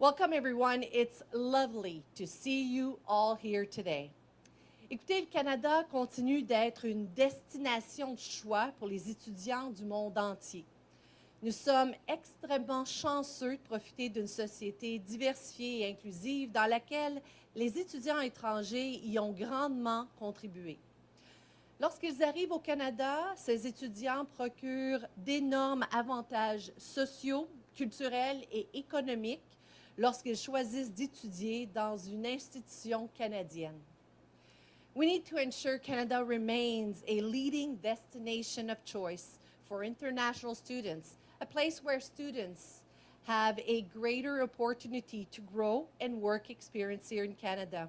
Welcome everyone. It's lovely to see you all here today. Écoutez, le Canada continue d'être une destination de choix pour les étudiants du monde entier. Nous sommes extrêmement chanceux de profiter d'une société diversifiée et inclusive dans laquelle les étudiants étrangers y ont grandement contribué. Lorsqu'ils arrivent au Canada, ces étudiants procurent d'énormes avantages sociaux, culturels et économiques lorsqu'ils choisissent d'étudier dans une institution canadienne. We need to ensure Canada remains a leading destination of choice for international students, a place where students have a greater opportunity to grow and work experience here in Canada.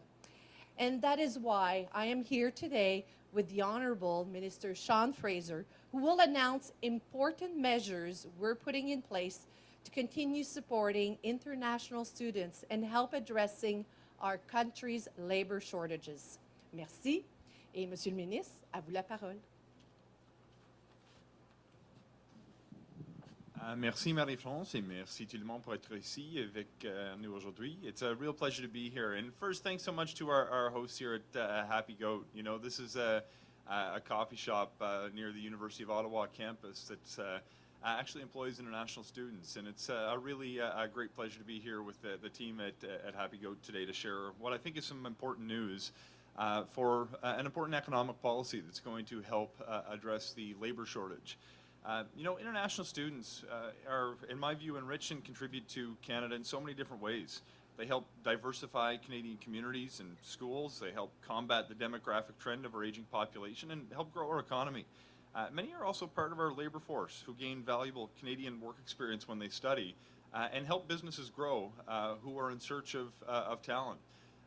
And that is why I am here today with the Honorable Minister Sean Fraser, who will announce important measures we're putting in place to continue supporting international students and help addressing our country's labor shortages. Merci. Et Monsieur le Ministre, à vous la parole. Merci Marie-France et merci tout le monde pour être ici avec nous aujourd'hui. It's a real pleasure to be here. And first, thanks so much to our hosts here at Happy Goat. You know, this is a coffee shop near the University of Ottawa campus that's actually employs international students, and it's a really great pleasure to be here with the team at Happy Goat today to share what I think is some important news for an important economic policy that's going to help address the labor shortage. You know, international students are, in my view, enrich and contribute to Canada in so many different ways. They help diversify Canadian communities and schools. They help combat the demographic trend of our aging population and help grow our economy. Many are also part of our labor force who gain valuable Canadian work experience when they study and help businesses grow who are in search of talent.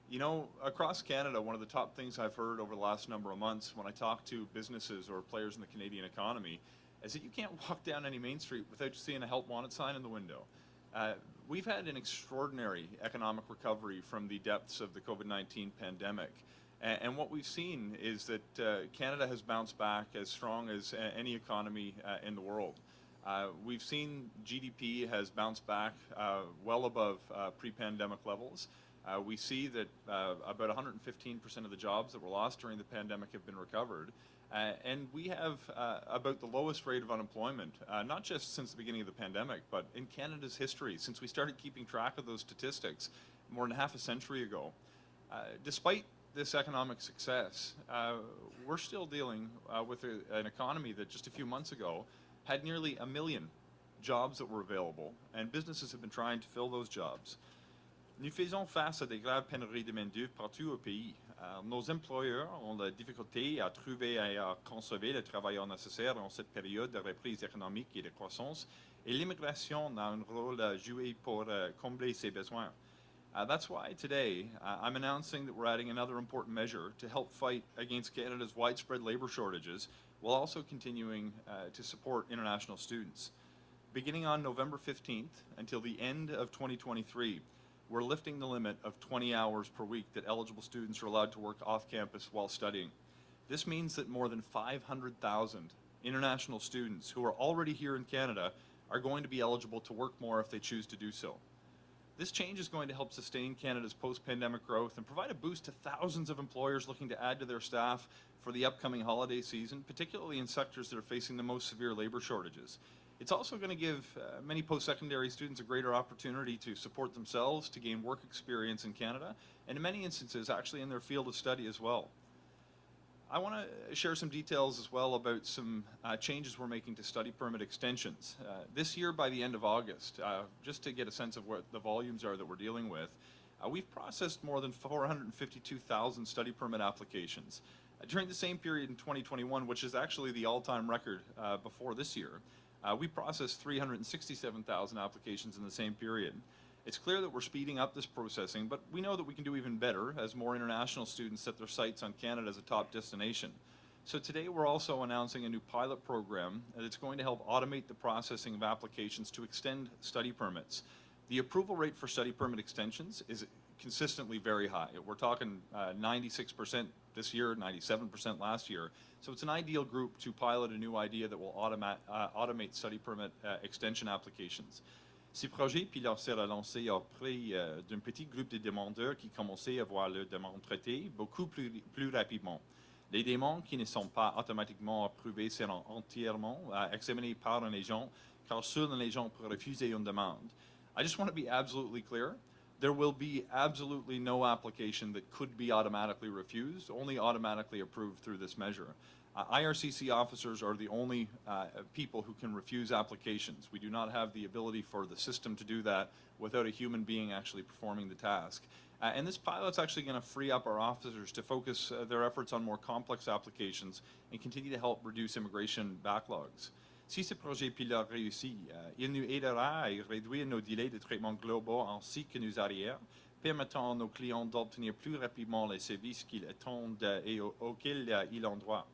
You know, across Canada, one of the top things I've heard over the last number of months when I talk to businesses or players in the Canadian economy is that you can't walk down any main street without seeing a help wanted sign in the window. We've had an extraordinary economic recovery from the depths of the COVID-19 pandemic. And what we've seen is that Canada has bounced back as strong as any economy in the world. We've seen GDP has bounced back well above pre-pandemic levels. We see that about 115% of the jobs that were lost during the pandemic have been recovered. And we have about the lowest rate of unemployment, not just since the beginning of the pandemic, but in Canada's history, since we started keeping track of those statistics more than half a century ago. Despite this economic success, we're still dealing with an economy that just a few months ago had nearly 1 million jobs that were available, and businesses have been trying to fill those jobs. Nous faisons face à des graves pénuries de main-d'œuvre partout au pays. Nos employeurs ont la difficulté à trouver et à conserver les travailleurs nécessaires en cette période de reprise économique et de croissance, et l'immigration a un rôle à jouer pour combler ces besoins. That's why today I'm announcing that we're adding another important measure to help fight against Canada's widespread labor shortages while also continuing to support international students. Beginning on November 15th until the end of 2023, we're lifting the limit of 20 hours per week that eligible students are allowed to work off campus while studying. This means that more than 500,000 international students who are already here in Canada are going to be eligible to work more if they choose to do so. This change is going to help sustain Canada's post-pandemic growth and provide a boost to thousands of employers looking to add to their staff for the upcoming holiday season, particularly in sectors that are facing the most severe labor shortages. It's also going to give many post-secondary students a greater opportunity to support themselves, to gain work experience in Canada, and in many instances actually in their field of study as well. I want to share some details as well about some changes we're making to study permit extensions. This year, by the end of August, just to get a sense of what the volumes are that we're dealing with, we've processed more than 452,000 study permit applications. During the same period in 2021, which is actually the all-time record before this year, we processed 367,000 applications in the same period. It's clear that we're speeding up this processing, but we know that we can do even better as more international students set their sights on Canada as a top destination. So today we're also announcing a new pilot program that's going to help automate the processing of applications to extend study permits. The approval rate for study permit extensions is consistently very high. We're talking 96% this year, 97% last year. So it's an ideal group to pilot a new idea that will automate study permit extension applications. Ce projet pilote sera lancé auprès d'un petit groupe de demandeurs qui commençaient à voir leurs demandes traitées beaucoup plus rapidement. Les demandes qui ne sont pas automatiquement approuvées seront entièrement examinées par un agent, car seul un agent peut refuser une demande. I just want to be absolutely clear. There will be absolutely no application that could be automatically refused, only automatically approved through this measure. IRCC officers are the only people who can refuse applications. We do not have the ability for the system to do that without a human being actually performing the task. And this pilot's actually going to free up our officers to focus their efforts on more complex applications and continue to help reduce immigration backlogs. Si ce projet pilote réussit, il nous aidera à réduire nos délais de traitement globaux ainsi que nos arrières, permettant à nos clients d'obtenir plus rapidement les services qu'ils attendent et auxquels ils ont droit.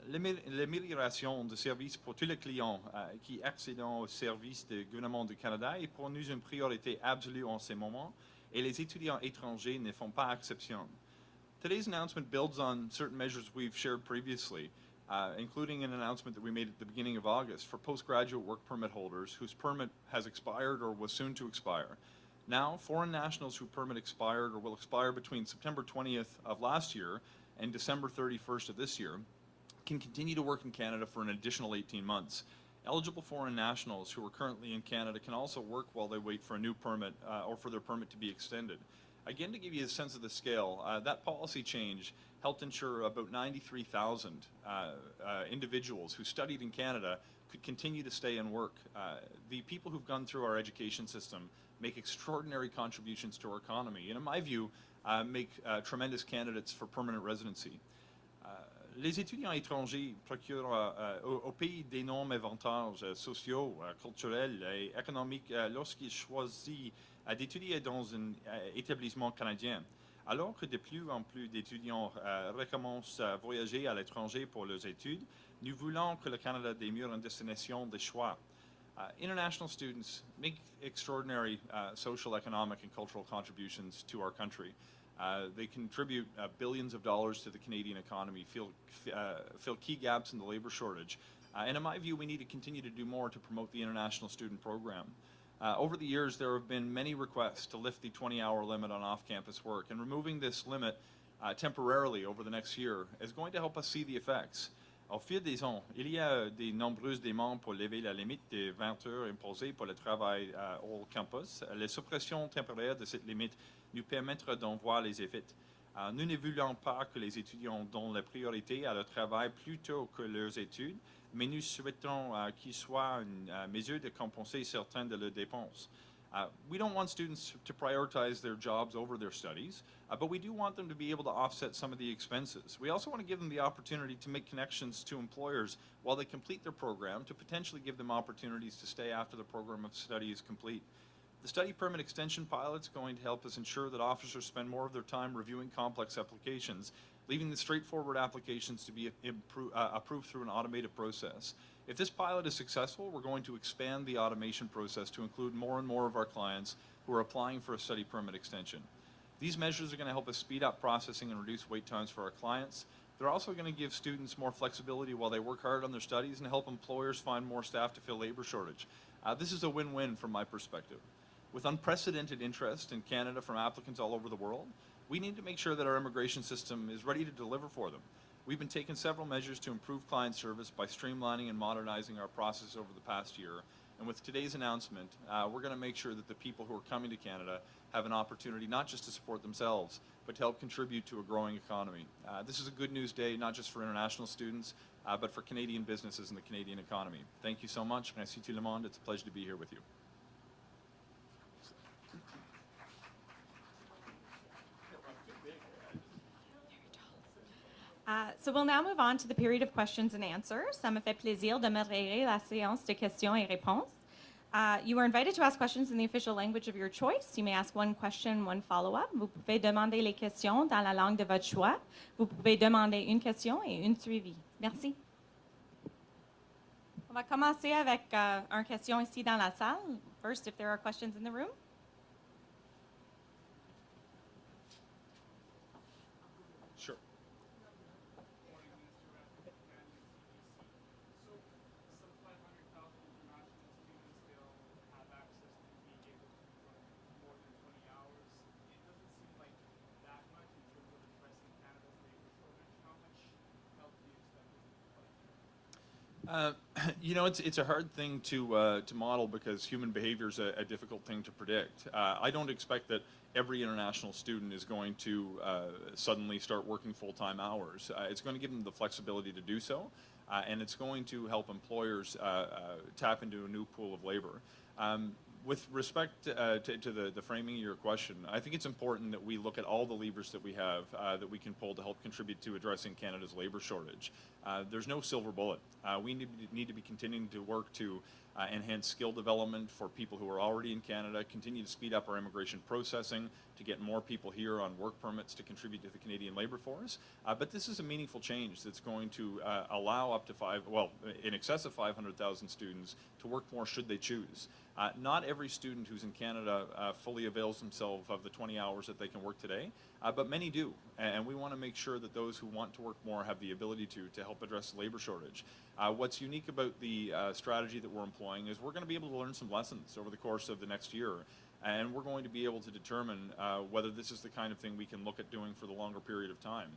L'amélioration de services pour tous les clients qui accèdent aux services du gouvernement du Canada est pour nous une priorité absolue en ce moment, et les étudiants étrangers ne font pas exception. Today's announcement builds on certain measures we've shared previously, including an announcement that we made at the beginning of August for postgraduate work permit holders whose permit has expired or was soon to expire. Now, foreign nationals whose permit expired or will expire between September 20th of last year and December 31st of this year can continue to work in Canada for an additional 18 months. Eligible foreign nationals who are currently in Canada can also work while they wait for a new permit or for their permit to be extended. Again, to give you a sense of the scale, that policy change helped ensure about 93,000 individuals who studied in Canada could continue to stay and work. The people who've gone through our education system make extraordinary contributions to our economy, and in my view, make tremendous candidates for permanent residency. Les étudiants étrangers procurent au pays d'énormes avantages sociaux, culturels et économiques lorsqu'ils choisissent d'étudier dans un établissement canadien. Alors que de plus en plus d'étudiants recommencent à voyager à l'étranger pour leurs études, nous voulons que le Canada demeure une destination de choix. International students make extraordinary social, economic, and cultural contributions to our country. They contribute billions of dollars to the Canadian economy, fill key gaps in the labor shortage. And in my view, we need to continue to do more to promote the international student program. Over the years, there have been many requests to lift the 20-hour limit on off-campus work, and removing this limit temporarily over the next year is going to help us see the effects. Au fil des ans, il y a de nombreuses demandes pour lever la limite de 20 heures imposée pour le travail au campus. La suppression temporaire de cette limite nous permettra d'en voir les effets. Nous ne voulons pas que les étudiants donnent la priorité à leur travail plutôt que leurs études, mais nous souhaitons qu'il soit une mesure de compenser certaines de leurs dépenses. We don't want students to prioritize their jobs over their studies, but we do want them to be able to offset some of the expenses. We also want to give them the opportunity to make connections to employers while they complete their program to potentially give them opportunities to stay after the program of study is complete. The study permit extension pilot is going to help us ensure that officers spend more of their time reviewing complex applications, leaving the straightforward applications to be approved through an automated process. If this pilot is successful, we're going to expand the automation process to include more and more of our clients who are applying for a study permit extension. These measures are going to help us speed up processing and reduce wait times for our clients. They're also going to give students more flexibility while they work hard on their studies and help employers find more staff to fill labor shortage. This is a win-win from my perspective. With unprecedented interest in Canada from applicants all over the world, we need to make sure that our immigration system is ready to deliver for them. We've been taking several measures to improve client service by streamlining and modernizing our process over the past year. And with today's announcement, we're going to make sure that the people who are coming to Canada have an opportunity not just to support themselves, but to help contribute to a growing economy. This is a good news day, not just for international students, but for Canadian businesses and the Canadian economy. Thank you so much. Merci tout le monde. It's a pleasure to be here with you. So we'll now move on to the period of questions and answers. Ça me fait plaisir de modérer la séance de questions et réponses. You are invited to ask questions in the official language of your choice. You may ask one question, one follow-up. Vous pouvez demander les questions dans la langue de votre choix. Vous pouvez demander une question et une suivie. Merci. On va commencer avec une question ici dans la salle. First, if there are questions in the room. Sure. Some 500,000 international students still have access Uh, you know, it's a hard thing to model because human behavior is a difficult thing to predict. I don't expect that every international student is going to suddenly start working full-time hours. It's going to give them the flexibility to do so, and it's going to help employers tap into a new pool of labor. With respect to the framing of your question, I think it's important that we look at all the levers that we have that we can pull to help contribute to addressing Canada's labour shortage. There's no silver bullet. We need to be continuing to work to enhance skill development for people who are already in Canada, continue to speed up our immigration processing, to get more people here on work permits to contribute to the Canadian labour force. But this is a meaningful change that's going to allow up to in excess of 500,000 students to work more should they choose. Not every student who's in Canada fully avails themselves of the 20 hours that they can work today, but many do. And we want to make sure that those who want to work more have the ability to help address the labour shortage. What's unique about the strategy that we're employing is we're going to be able to learn some lessons over the course of the next year. And we're going to be able to determine whether this is the kind of thing we can look at doing for the longer period of time.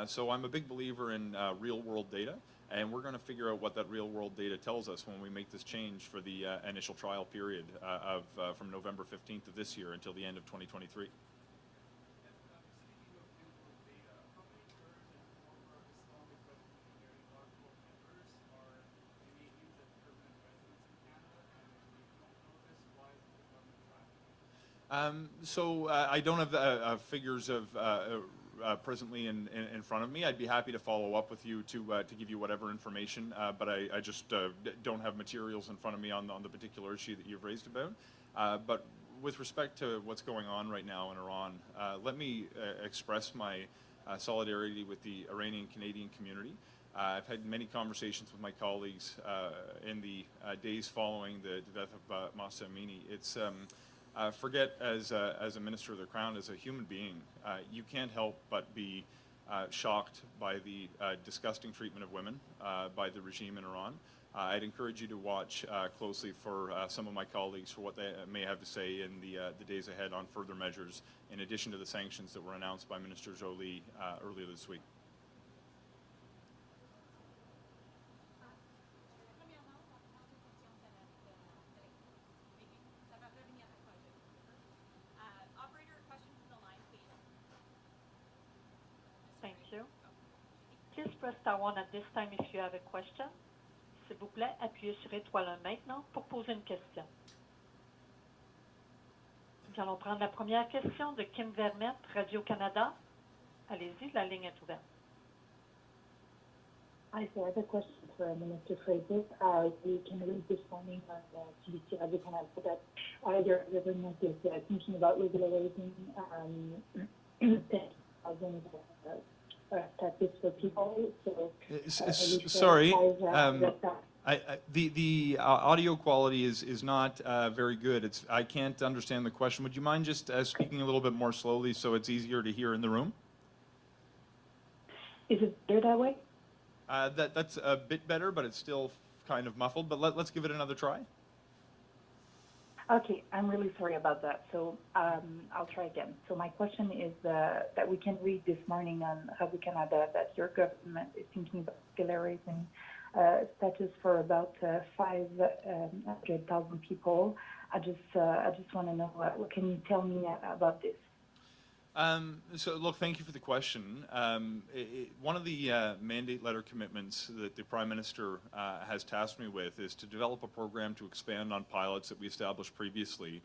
So I'm a big believer in real-world data, and we're going to figure out what that real-world data tells us when we make this change for the initial trial period from November 15th of this year until the end of 2023. So I don't have figures of presently in front of me. I'd be happy to follow up with you to give you whatever information, but I just don't have materials in front of me on the particular issue that you've raised about. But with respect to what's going on right now in Iran, let me express my solidarity with the Iranian Canadian community. I've had many conversations with my colleagues in the days following the death of Mahsa Amini. It's forget as a minister of the Crown, as a human being, you can't help but be shocked by the disgusting treatment of women by the regime in Iran. I'd encourage you to watch closely for some of my colleagues for what they may have to say in the days ahead on further measures, in addition to the sanctions that were announced by Minister Joly earlier this week. Thank you. Please press star one at this time if you have a question. S'il vous plaît, appuyez sur étoile 1 maintenant pour poser une question. Nous allons prendre la première question de Kim Vermette, Radio-Canada. Allez-y, la ligne est ouverte. Hi, so I have a question for Minister Fraser. We can read this morning on CBC Radio-Canada that your government is thinking about regulating 10,000 status for people. So, sorry, the audio quality is not very good. I can't understand the question. Would you mind just speaking a little bit more slowly so it's easier to hear in the room? Is it better that way? That's a bit better, but it's still kind of muffled. But let's give it another try. Okay, I'm really sorry about that. So I'll try again. So my question is that we can read this morning on Radio-Canada that your government is thinking about regulating status for about 500,000 people. I just want to know what can you tell me about this? So look, thank you for the question. One of the mandate letter commitments that the Prime Minister has tasked me with is to develop a program to expand on pilots that we established previously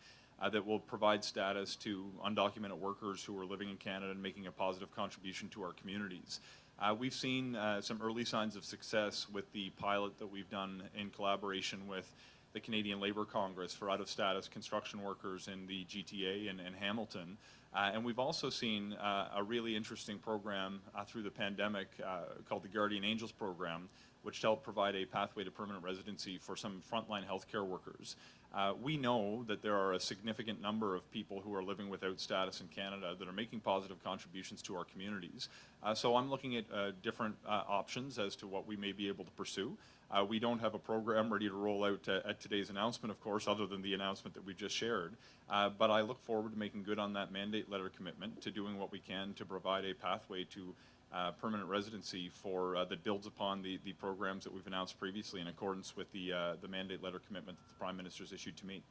that will provide status to undocumented workers who are living in Canada and making a positive contribution to our communities. We've seen some early signs of success with the pilot that we've done in collaboration with the Canadian Labour Congress for out-of-status construction workers in the GTA and Hamilton. And we've also seen a really interesting program through the pandemic called the Guardian Angels program, which helped provide a pathway to permanent residency for some frontline healthcare workers. We know that there are a significant number of people who are living without status in Canada that are making positive contributions to our communities. So I'm looking at different options as to what we may be able to pursue. We don't have a program ready to roll out at today's announcement, of course, other than the announcement that we just shared. But I look forward to making good on that mandate letter commitment, to doing what we can to provide a pathway to permanent residency for that builds upon the programs that we've announced previously in accordance with the mandate letter commitment that the Prime Minister's issued to me.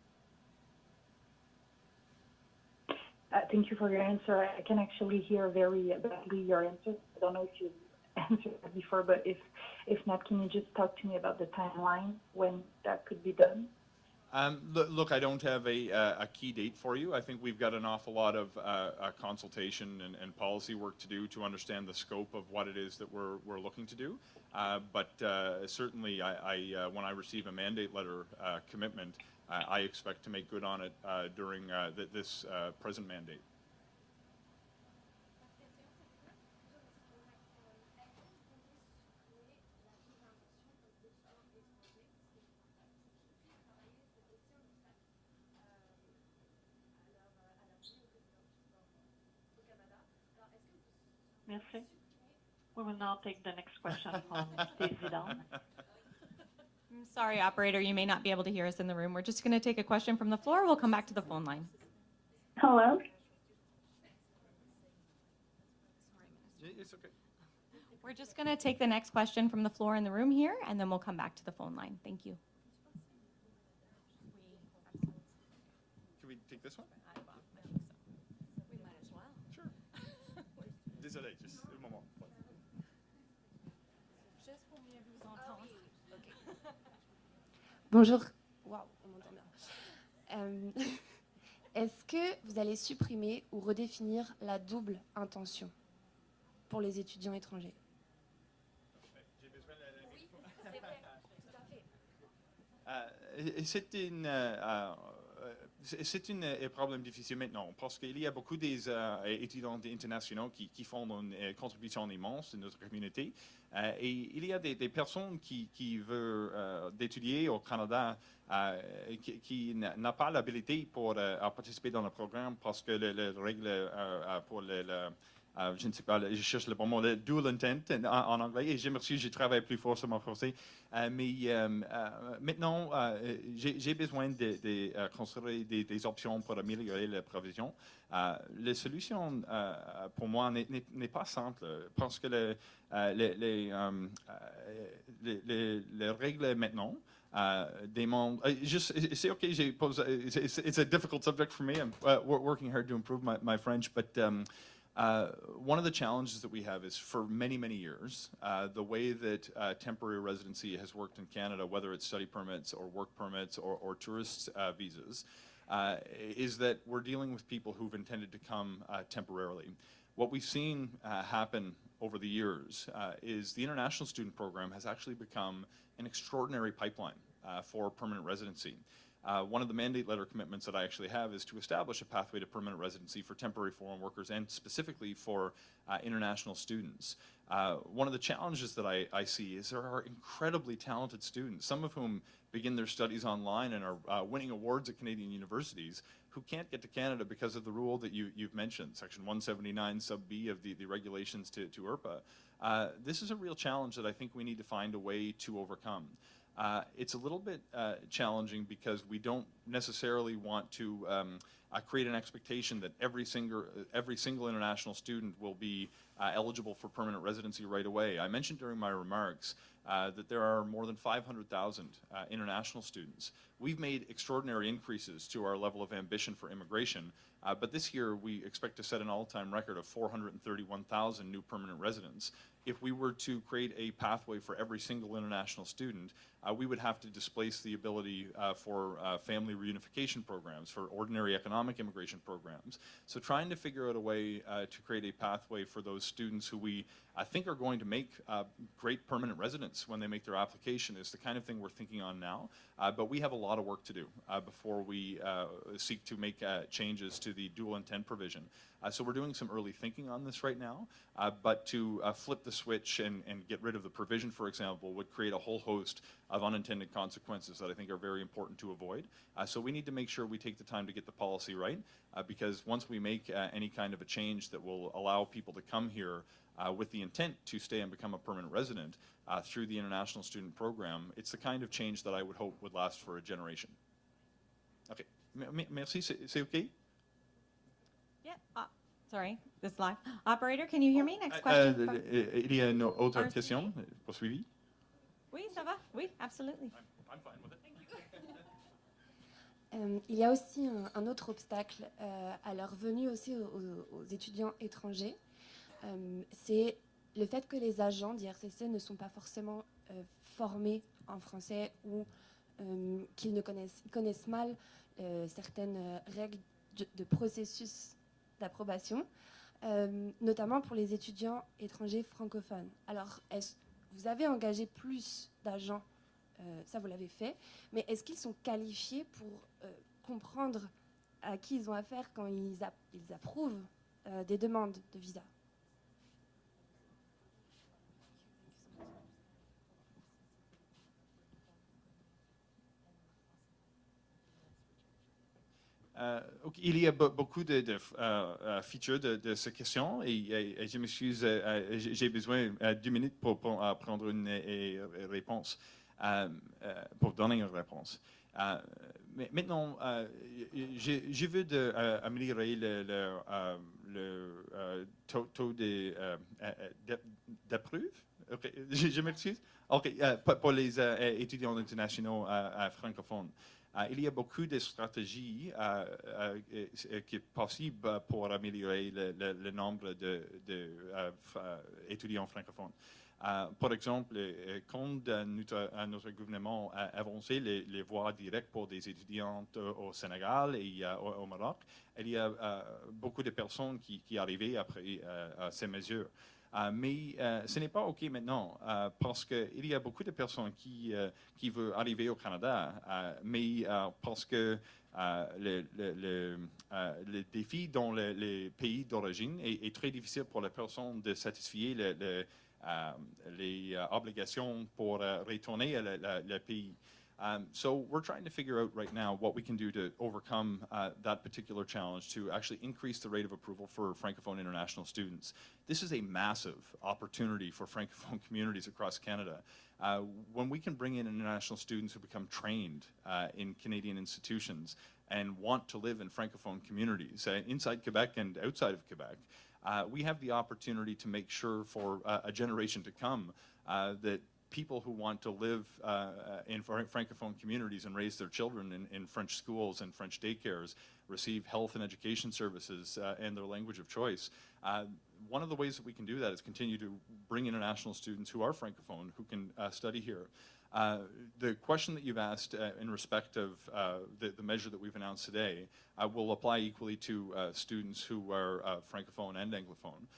Thank you for your answer. I can actually hear very badly your answer. I don't know if you've answered that before, but if not, can you just talk to me about the timeline when that could be done? Look, I don't have a key date for you. I think we've got an awful lot of consultation and policy work to do to understand the scope of what it is that we're looking to do. But certainly, when I receive a mandate letter commitment, I expect to make good on it during this present mandate. Merci. We will now take the next question from Président. I'm sorry, operator, you may not be able to hear us in the room. We're just going to take a question from the floor. We'll come back to the phone line. Hello? It's okay. We're just going to take the next question from the floor in the room here, and then we'll come back to the phone line. Thank you. Can we take this one? We might as well. Sure. Désolé, juste un moment. Juste pour mieux vous entendre. Bonjour. Waouh, on m'entend bien. Est-ce que vous allez supprimer ou redéfinir la double intention pour les étudiants étrangers? C'est un problème difficile maintenant parce qu'il y a beaucoup d'étudiants internationaux qui font une contribution immense de notre communauté et il y a des personnes qui veulent d'étudier au Canada qui n'ont pas l'habilité pour participer dans le programme parce que les règles pour je ne sais pas, je cherche le bon mot, le dual intent en anglais, et je travaille plus fort sur mon français. Mais maintenant, j'ai besoin de construire des options pour améliorer la provision. La solution, pour moi, n'est pas simple, parce que les règles maintenant demandent... C'est OK, it's a difficult subject for me. I'm working hard to improve my French, but... one of the challenges that we have is for many, many years, the way that temporary residency has worked in Canada, whether it's study permits or work permits or tourist visas, is that we're dealing with people who've intended to come temporarily. What we've seen happen over the years is the international student program has actually become an extraordinary pipeline for permanent residency. One of the mandate letter commitments that I actually have is to establish a pathway to permanent residency for temporary foreign workers and specifically for international students. One of the challenges that I see is there are incredibly talented students, some of whom begin their studies online and are winning awards at Canadian universities, who can't get to Canada because of the rule that you've mentioned, Section 179 sub B of the regulations to IRPA. This is a real challenge that I think we need to find a way to overcome. It's a little bit challenging because we don't necessarily want to create an expectation that every single international student will be eligible for permanent residency right away. I mentioned during my remarks that there are more than 500,000 international students. We've made extraordinary increases to our level of ambition for immigration, but this year we expect to set an all-time record of 431,000 new permanent residents. If we were to create a pathway for every single international student, we would have to displace the ability for family reunification programs, for ordinary economic immigration programs. So trying to figure out a way to create a pathway for those students who we think are going to make great permanent residents when they make their application is the kind of thing we're thinking on now. But we have a lot of work to do before we seek to make changes to the dual intent provision. So we're doing some early thinking on this right now, but to flip the switch and get rid of the provision, for example, would create a whole host of unintended consequences that I think are very important to avoid. So we need to make sure we take the time to get the policy right, because once we make any kind of a change that will allow people to come here with the intent to stay and become a permanent resident through the international student program, it's the kind of change that I would hope would last for a generation. Okay, merci, c'est OK? Yeah, sorry. this live. Operator, can you hear me? Next question. from- Il y a une autre RC? question poursuivie? Oui, ça va. Oui, absolutely. I'm fine with it. Il y a aussi un autre obstacle à leur venue aussi aux étudiants étrangers. C'est le fait que les agents d'IRCC ne sont pas forcément formés en français ou qu'ils connaissent mal certaines règles de processus d'approbation, notamment pour les étudiants étrangers francophones. Alors, vous avez engagé plus d'agents, ça vous l'avez fait, mais est-ce qu'ils sont qualifiés pour comprendre à qui ils ont affaire quand ils approuvent des demandes de visa? Il y a beaucoup de features de cette question et je m'excuse, j'ai besoin de 2 minutes pour prendre une réponse, pour donner une réponse. Mais maintenant, je veux améliorer le taux d'approuve. Okay. Je m'excuse. Okay. Pour les étudiants internationaux francophones. Il y a beaucoup de stratégies qui sont possibles pour améliorer le nombre d'étudiants francophones. Par exemple, quand notre gouvernement a avancé les voies directes pour des étudiants au Sénégal et au Maroc, il y a beaucoup de personnes qui arrivaient après ces mesures. Mais ce n'est pas OK maintenant parce qu'il y a beaucoup de personnes qui veulent arriver au Canada, mais parce que le défi dans les pays d'origine est très difficile pour les personnes de satisfier les obligations pour retourner à le pays. So we're trying to figure out right now what we can do to overcome that particular challenge to actually increase the rate of approval for Francophone international students. This is a massive opportunity for Francophone communities across Canada. When we can bring in international students who become trained in Canadian institutions and want to live in Francophone communities inside Quebec and outside of Quebec, we have the opportunity to make sure for a generation to come that people who want to live in Francophone communities and raise their children in French schools and French daycares receive health and education services in their language of choice. One of the ways that we can do that is continue to bring international students who are Francophone who can study here. The question that you've asked in respect of the measure that we've announced today will apply equally to students who are Francophone and Anglophone.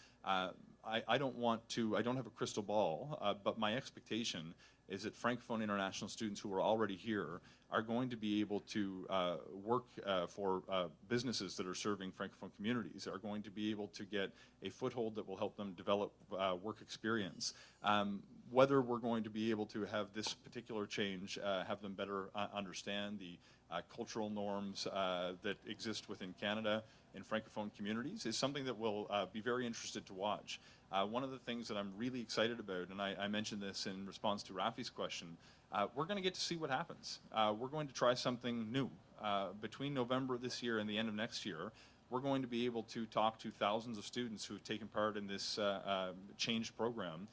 I don't have a crystal ball, but my expectation is that Francophone international students who are already here are going to be able to work for businesses that are serving Francophone communities, are going to be able to get a foothold that will help them develop work experience. Whether we're going to be able to have this particular change, have them better understand the cultural norms that exist within Canada in Francophone communities is something that we'll be very interested to watch. One of the things that I'm really excited about, and I mentioned this in response to Rafi's question, we're going to get to see what happens. We're going to try something new. Between November this year and the end of next year, we're going to be able to talk to thousands of students who have taken part in this change program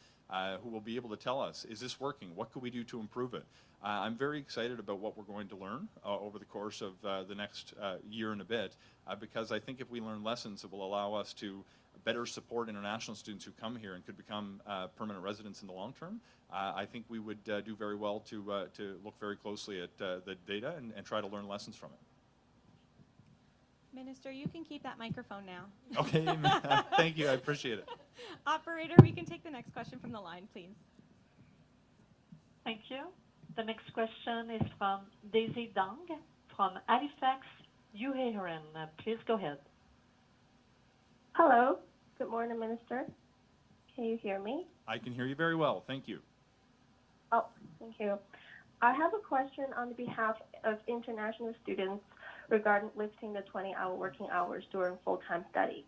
who will be able to tell us, is this working? What could we do to improve it? I'm very excited about what we're going to learn over the course of the next year and a bit, because I think if we learn lessons that will allow us to better support international students who come here and could become permanent residents in the long term, I think we would do very well to look very closely at the data and try to learn lessons from it. Minister, you can keep that microphone now. Okay, thank you, I appreciate it. Operator, we can take the next question from the line, please. Thank you. The next question is from Daisy Dong from Halifax, New Haven. Please go ahead. Hello. Good morning, Minister. Can you hear me? I can hear you very well. Thank you. Oh, thank you. I have a question on behalf of international students regarding lifting the 20-hour working hours during full-time study.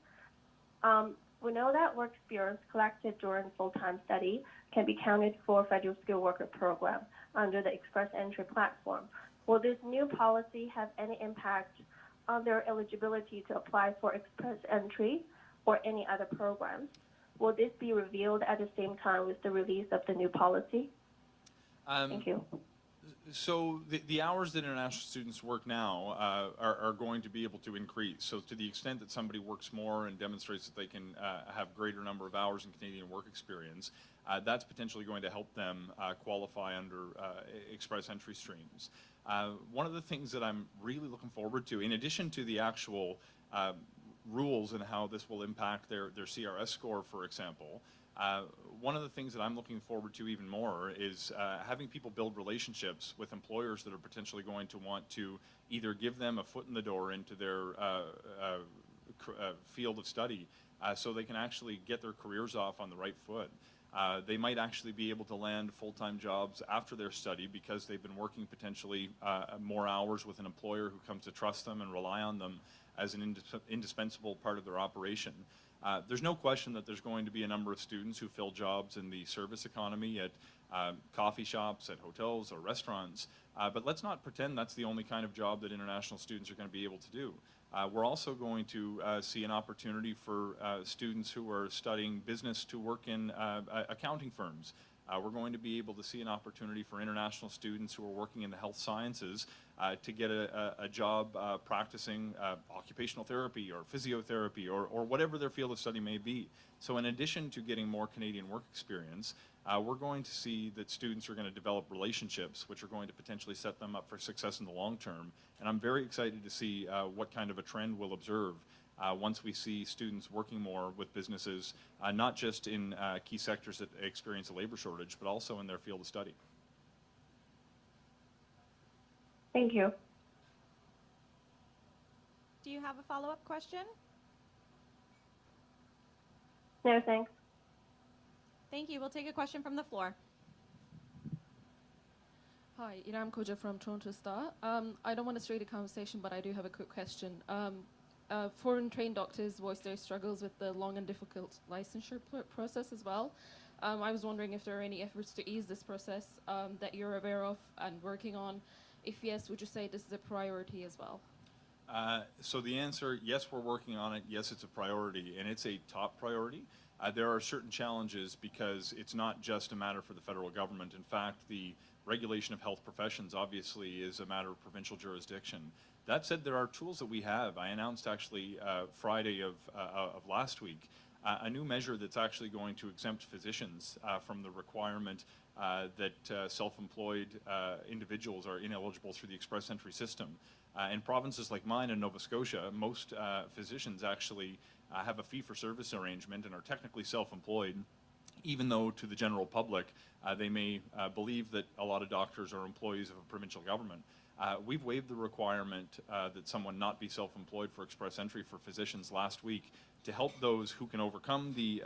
We know that work experience collected during full-time study can be counted for federal skilled worker program under the Express Entry platform. Will this new policy have any impact on their eligibility to apply for Express Entry or any other programs. Will this be revealed at the same time with the release of the new policy? Thank you. So the hours that international students work now are going to be able to increase. So to the extent that somebody works more and demonstrates that they can have greater number of hours in Canadian work experience, that's potentially going to help them qualify under express entry streams. One of the things that I'm really looking forward to, in addition to the actual rules and how this will impact their CRS score, for example, one of the things that I'm looking forward to even more is having people build relationships with employers that are potentially going to want to either give them a foot in the door into their field of study so they can actually get their careers off on the right foot. They might actually be able to land full-time jobs after their study because they've been working potentially more hours with an employer who comes to trust them and rely on them as an indispensable part of their operation. There's no question that there's going to be a number of students who fill jobs in the service economy at coffee shops, at hotels or restaurants, but let's not pretend that's the only kind of job that international students are going to be able to do. We're also going to see an opportunity for students who are studying business to work in accounting firms. We're going to be able to see an opportunity for international students who are working in the health sciences to get a job practicing occupational therapy or physiotherapy or whatever their field of study may be. So in addition to getting more Canadian work experience, we're going to see that students are going to develop relationships which are going to potentially set them up for success in the long term. And I'm very excited to see what kind of a trend we'll observe once we see students working more with businesses, not just in key sectors that experience a labor shortage, but also in their field of study. Thank you. Do you have a follow-up question? No, thanks. Thank you. We'll take a question from the floor. Hi, Iram Koja from Toronto Star. I don't want to stray the conversation, but I do have a quick question. Foreign trained doctors voice their struggles with the long and difficult licensure process as well. I was wondering if there are any efforts to ease this process that you're aware of and working on. If yes, would you say this is a priority as well? So the answer, yes, we're working on it. Yes, it's a priority, and it's a top priority. There are certain challenges because it's not just a matter for the federal government. In fact, the regulation of health professions obviously is a matter of provincial jurisdiction. That said, there are tools that we have. I announced actually Friday of last week a new measure that's actually going to exempt physicians from the requirement that self-employed individuals are ineligible through the express entry system. In provinces like mine in Nova Scotia, most physicians actually have a fee-for-service arrangement and are technically self-employed, even though to the general public they may believe that a lot of doctors are employees of a provincial government. We've waived the requirement that someone not be self-employed for express entry for physicians last week to help those who can overcome the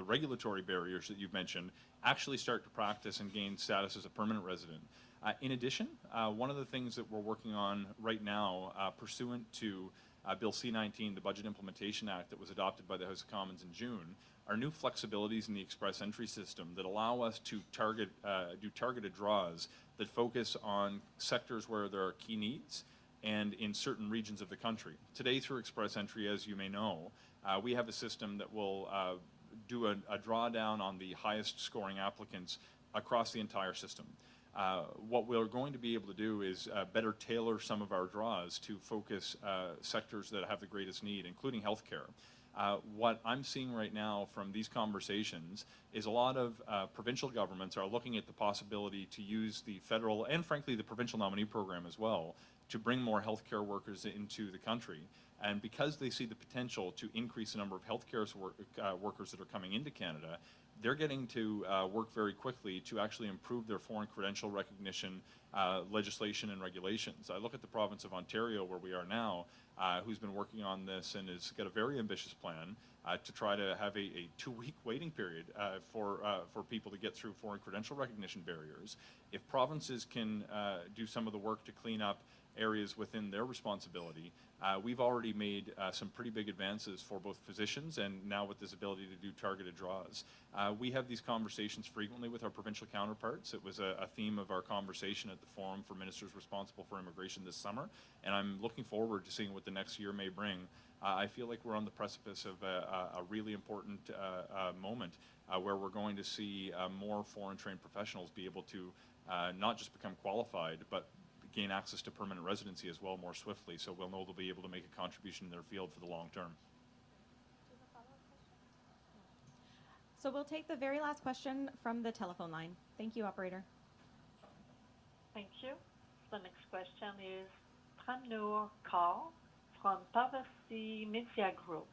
regulatory barriers that you've mentioned actually start to practice and gain status as a permanent resident. In addition, one of the things that we're working on right now, pursuant to Bill C-19, the Budget Implementation Act that was adopted by the House of Commons in June, are new flexibilities in the express entry system that allow us to do targeted draws that focus on sectors where there are key needs and in certain regions of the country. Today, through express entry, as you may know, we have a system that will do a drawdown on the highest scoring applicants across the entire system. What we're going to be able to do is better tailor some of our draws to focus sectors that have the greatest need, including healthcare. What I'm seeing right now from these conversations is a lot of provincial governments are looking at the possibility to use the federal and frankly the provincial nominee program as well to bring more healthcare workers into the country. And because they see the potential to increase the number of healthcare workers that are coming into Canada, they're getting to work very quickly to actually improve their foreign credential recognition legislation and regulations. I look at the province of Ontario, where we are now, who's been working on this and has got a very ambitious plan to try to have a 2-week waiting period for people to get through foreign credential recognition barriers. If provinces can do some of the work to clean up areas within their responsibility, we've already made some pretty big advances for both physicians and now with this ability to do targeted draws. We have these conversations frequently with our provincial counterparts. It was a theme of our conversation at the Forum for Ministers Responsible for Immigration this summer, and I'm looking forward to seeing what the next year may bring I feel like we're on the precipice of a really important moment where we're going to see more foreign trained professionals be able to not just become qualified, but gain access to permanent residency as well more swiftly. So we'll know they'll be able to make a contribution in their field for the long term. So we'll take the very last question from the telephone line. Thank you, operator. Thank you. The next question is Pramnoor Kaur from Parvasi Media Group.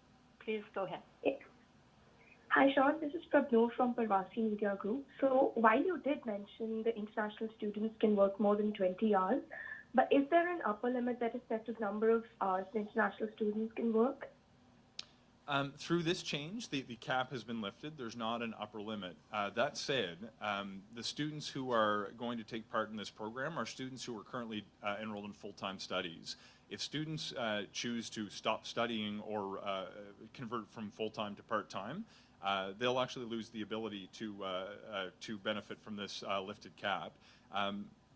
Please go ahead. Hi, Sean. This is Prabhu from Parvasi Media Group. So while you did mention the international students can work more than 20 hours, but is there an upper limit that is set to the number of hours the international students can work? Through this change, the cap has been lifted. There's not an upper limit. That said, the students who are going to take part in this program are students who are currently enrolled in full-time studies. If students choose to stop studying or convert from full-time to part-time, they'll actually lose the ability to benefit from this lifted cap.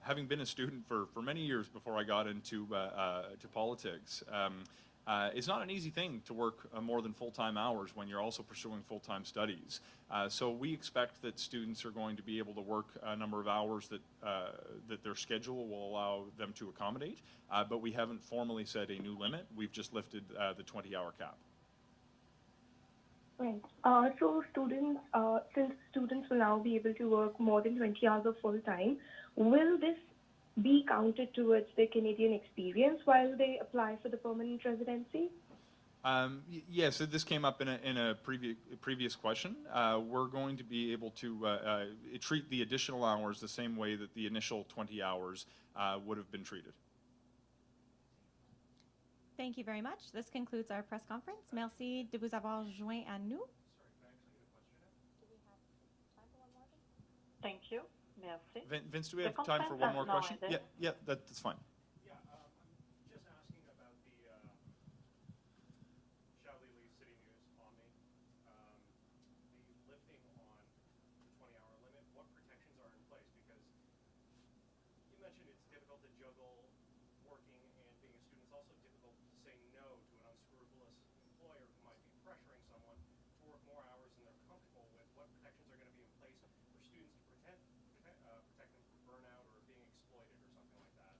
Having been a student for many years before I got into to politics, it's not an easy thing to work more than full-time hours when you're also pursuing full-time studies. So we expect that students are going to be able to work a number of hours that their schedule will allow them to accommodate, but we haven't formally set a new limit. We've just lifted the 20-hour cap. Right. So students, since students will now be able to work more than 20 hours of full-time, will this be counted towards their Canadian experience while they apply for the permanent residency? Yes, this came up in a previous question. We're going to be able to treat the additional hours the same way that the initial 20 hours would have been treated. Thank you very much. This concludes our press conference. Merci de vous avoir joint à nous. Thank you. Merci. Vince, do we have time for one more question? Yeah, that's fine. Just asking about the Shelley City News Omni, the lifting on the 20-hour limit. What protections are in place? Because you mentioned it's difficult to juggle working and being a student. It's also difficult to say no to an unscrupulous employer who might be pressuring someone to work more hours than they're comfortable with. What protections are going to be in place for students to protect them from burnout or being exploited or something like that?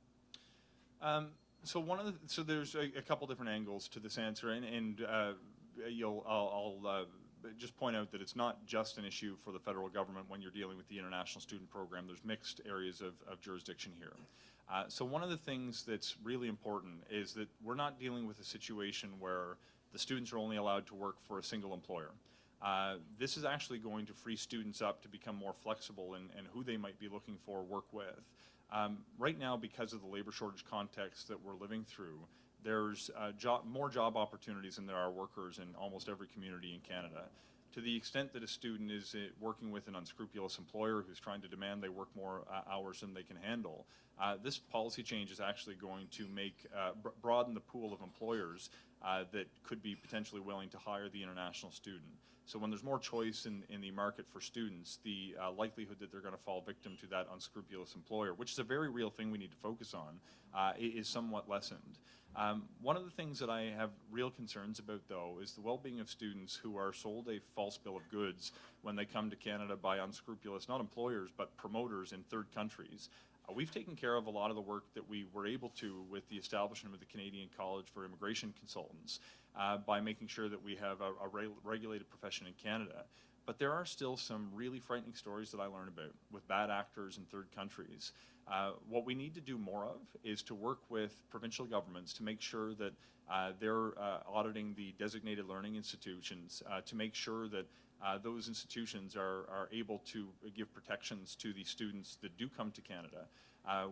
So there's a couple different angles to this answer, and I'll just point out that it's not just an issue for the federal government when you're dealing with the international student program. There's mixed areas of jurisdiction here. So one of the things that's really important is that we're not dealing with a situation where the students are only allowed to work for a single employer. This is actually going to free students up to become more flexible in who they might be looking for work with. Right now, because of the labor shortage context that we're living through, there's more job opportunities than there are workers in almost every community in Canada. To the extent that a student is working with an unscrupulous employer who's trying to demand they work more hours than they can handle, this policy change is actually going to broaden the pool of employers that could be potentially willing to hire the international student. So when there's more choice in the market for students, the likelihood that they're going to fall victim to that unscrupulous employer, which is a very real thing we need to focus on, is somewhat lessened. One of the things that I have real concerns about, though, is the well-being of students who are sold a false bill of goods when they come to Canada by unscrupulous, not employers, but promoters in third countries. We've taken care of a lot of the work that we were able to with the establishment of the Canadian College for Immigration Consultants by making sure that we have a regulated profession in Canada. But there are still some really frightening stories that I learned about with bad actors in third countries. What we need to do more of is to work with provincial governments to make sure that they're auditing the designated learning institutions to make sure that those institutions are able to give protections to the students that do come to Canada.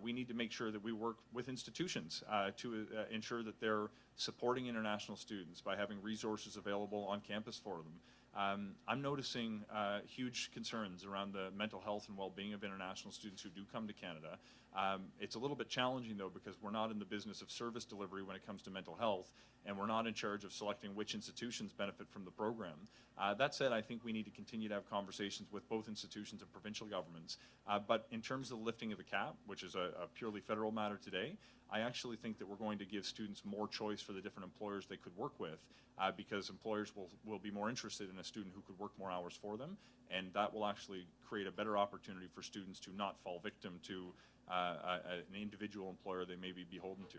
We need to make sure that we work with institutions to ensure that they're supporting international students by having resources available on campus for them. I'm noticing huge concerns around the mental health and well-being of international students who do come to Canada. It's a little bit challenging, though, because we're not in the business of service delivery when it comes to mental health, and we're not in charge of selecting which institutions benefit from the program. That said, I think we need to continue to have conversations with both institutions and provincial governments. But in terms of the lifting of the cap, which is a purely federal matter today, I actually think that we're going to give students more choice for the different employers they could work with, because employers will be more interested in a student who could work more hours for them, and that will actually create a better opportunity for students to not fall victim to an individual employer they may be beholden to.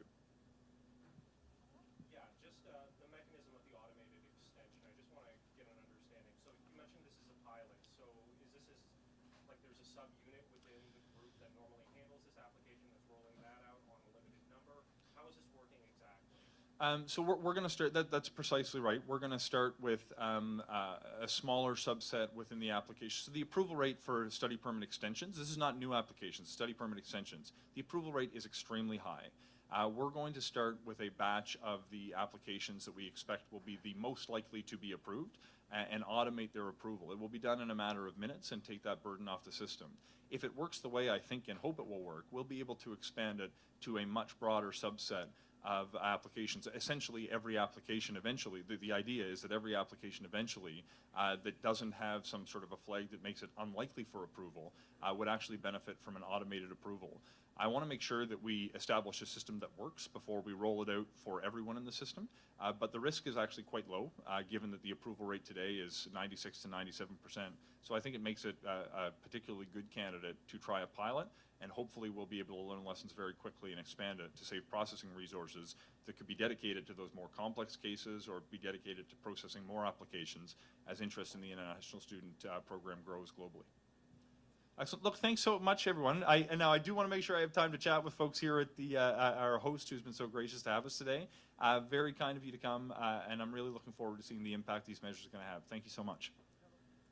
Yeah, just the mechanism of the automated extension. I just want to get an understanding. So you mentioned this is a pilot. So is this like there's a subunit within the group that normally handles this application that's rolling that out on a limited number? How is this working exactly? So we're going to start, that's precisely right. We're going to start with a smaller subset within the application. So the approval rate for study permit extensions, this is not new applications, study permit extensions. The approval rate is extremely high. We're going to start with a batch of the applications that we expect will be the most likely to be approved and automate their approval. It will be done in a matter of minutes and take that burden off the system. If it works the way I think and hope it will work, we'll be able to expand it to a much broader subset of applications. Essentially every application eventually, the idea is that every application eventually that doesn't have some sort of a flag that makes it unlikely for approval would actually benefit from an automated approval. I want to make sure that we establish a system that works before we roll it out for everyone in the system, but the risk is actually quite low, given that the approval rate today is 96 to 97%. So I think it makes it a particularly good candidate to try a pilot, and hopefully we'll be able to learn lessons very quickly and expand it to save processing resources that could be dedicated to those more complex cases or be dedicated to processing more applications as interest in the international student program grows globally. Excellent. Look, thanks so much, everyone. And now I do want to make sure I have time to chat with folks here at the our host, who's been so gracious to have us today. Very kind of you to come, and I'm really looking forward to seeing the impact these measures are going to have. Thank you so much.